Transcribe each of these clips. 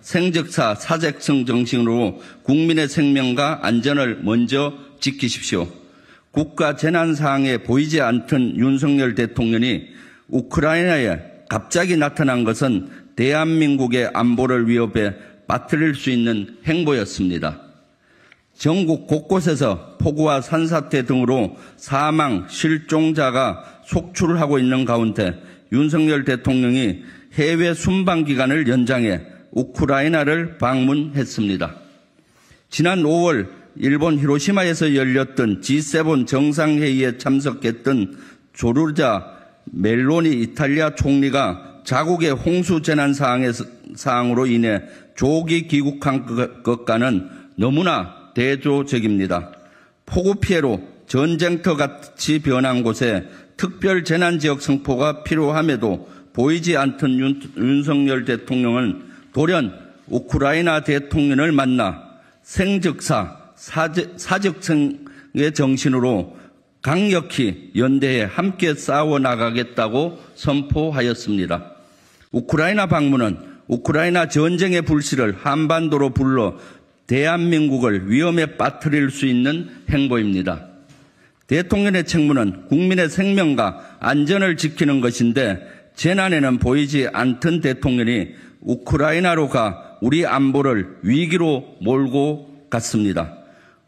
생적사, 사적성 정신으로 국민의 생명과 안전을 먼저 지키십시오. 국가 재난 상황에 보이지 않던 윤석열 대통령이 우크라이나에 갑자기 나타난 것은 대한민국의 안보를 위협에 빠뜨릴 수 있는 행보였습니다. 전국 곳곳에서 폭우와 산사태 등으로 사망, 실종자가 속출하고 있는 가운데 윤석열 대통령이 해외 순방 기간을 연장해 우크라이나를 방문했습니다. 지난 5월 일본 히로시마에서 열렸던 G7 정상회의에 참석했던 조르자 멜로니 이탈리아 총리가 자국의 홍수 재난 상황으로 인해 조기 귀국한 것과는 너무나 대조적입니다. 폭우 피해로 전쟁터 같이 변한 곳에 특별 재난지역 선포가 필요함에도 보이지 않던 윤석열 대통령은 돌연 우크라이나 대통령을 만나 생적사, 사적성의 정신으로 강력히 연대해 함께 싸워나가겠다고 선포하였습니다. 우크라이나 방문은 우크라이나 전쟁의 불씨를 한반도로 불러 대한민국을 위험에 빠뜨릴 수 있는 행보입니다. 대통령의 책무는 국민의 생명과 안전을 지키는 것인데 재난에는 보이지 않던 대통령이 우크라이나로 가 우리 안보를 위기로 몰고 갔습니다.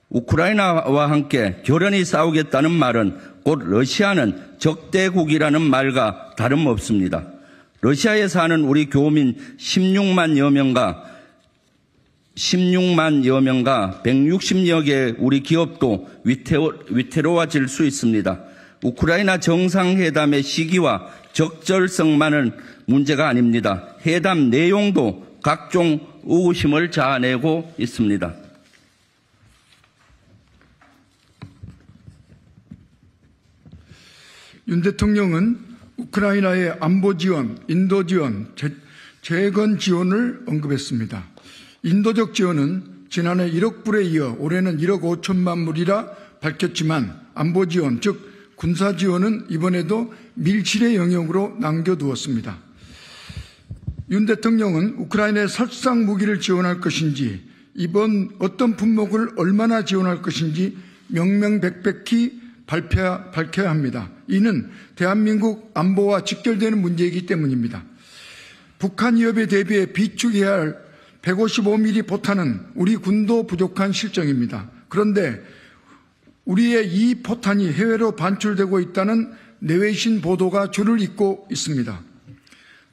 우크라이나와 함께 결연히 싸우겠다는 말은 곧 러시아는 적대국이라는 말과 다름없습니다. 러시아에 사는 우리 교민 16만여 명과 160여 개의 우리 기업도 위태로워질 수 있습니다. 우크라이나 정상회담의 시기와 적절성만은 문제가 아닙니다. 회담 내용도 각종 의구심을 자아내고 있습니다. 윤 대통령은 우크라이나의 안보 지원, 인도 지원, 재건 지원을 언급했습니다. 인도적 지원은 지난해 1억 불에 이어 올해는 1억 5천만 불이라 밝혔지만 안보 지원, 즉 군사 지원은 이번에도 밀실의 영역으로 남겨두었습니다. 윤 대통령은 우크라이나에 살상 무기를 지원할 것인지 이번 어떤 품목을 얼마나 지원할 것인지 명명백백히 밝혀야 합니다. 이는 대한민국 안보와 직결되는 문제이기 때문입니다. 북한 위협에 대비해 비축해야 할 155mm 포탄은 우리 군도 부족한 실정입니다. 그런데 우리의 이 포탄이 해외로 반출되고 있다는 내외신 보도가 줄을 잇고 있습니다.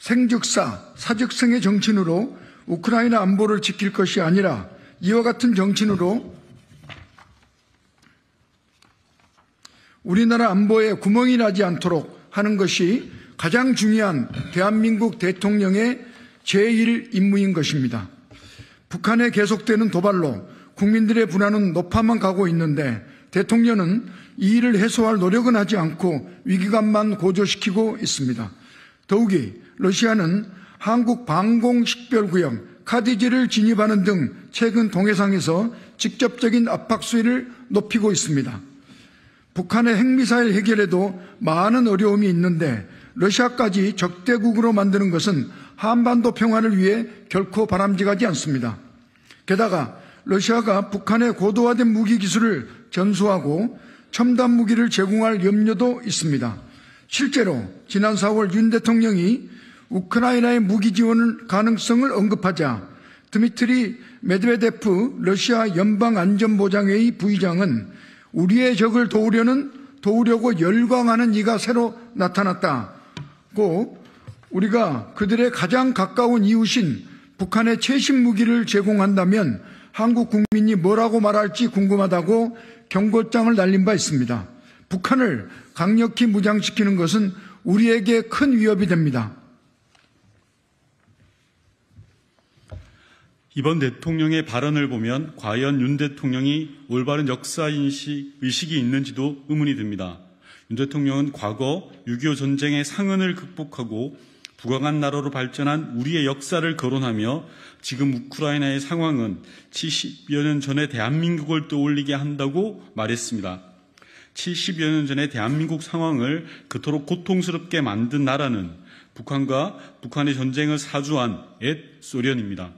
생적사, 사적성의 정신으로 우크라이나 안보를 지킬 것이 아니라 이와 같은 정신으로 우리나라 안보에 구멍이 나지 않도록 하는 것이 가장 중요한 대한민국 대통령의 제1 임무인 것입니다. 북한에 계속되는 도발로 국민들의 불안은 높아만 가고 있는데 대통령은 이 일을 해소할 노력은 하지 않고 위기감만 고조시키고 있습니다. 더욱이 러시아는 한국 방공식별구역 카디지를 진입하는 등 최근 동해상에서 직접적인 압박 수위를 높이고 있습니다. 북한의 핵미사일 해결에도 많은 어려움이 있는데 러시아까지 적대국으로 만드는 것은 한반도 평화를 위해 결코 바람직하지 않습니다. 게다가 러시아가 북한의 고도화된 무기 기술을 전수하고 첨단 무기를 제공할 염려도 있습니다. 실제로 지난 4월 윤 대통령이 우크라이나의 무기 지원 가능성을 언급하자 드미트리 메드베데프 러시아 연방안전보장회의 부의장은 우리의 적을 도우려고 열광하는 이가 새로 나타났다고 우리가 그들의 가장 가까운 이웃인 북한의 최신 무기를 제공한다면 한국 국민이 뭐라고 말할지 궁금하다고 경고장을 날린 바 있습니다. 북한을 강력히 무장시키는 것은 우리에게 큰 위협이 됩니다. 이번 대통령의 발언을 보면 과연 윤 대통령이 올바른 역사의식이 있는지도 의문이 듭니다. 윤 대통령은 과거 6.25 전쟁의 상흔을 극복하고 부강한 나라로 발전한 우리의 역사를 거론하며 지금 우크라이나의 상황은 70여 년 전에 대한민국을 떠올리게 한다고 말했습니다. 70여 년 전에 대한민국 상황을 그토록 고통스럽게 만든 나라는 북한과 북한의 전쟁을 사주한 옛 소련입니다.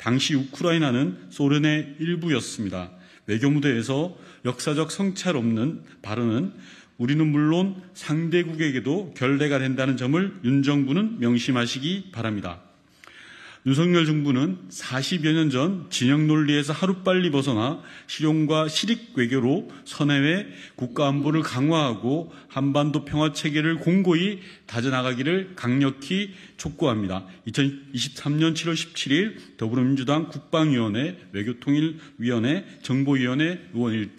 당시 우크라이나는 소련의 일부였습니다. 외교무대에서 역사적 성찰 없는 발언은 우리는 물론 상대국에게도 결례가 된다는 점을 윤 정부는 명심하시기 바랍니다. 윤석열 정부는 40여 년 전 진영 논리에서 하루빨리 벗어나 실용과 실익 외교로 선외 국가 안보를 강화하고 한반도 평화체계를 공고히 다져나가기를 강력히 촉구합니다. 2023년 7월 17일 더불어민주당 국방위원회, 외교통일위원회, 정보위원회 의원 1동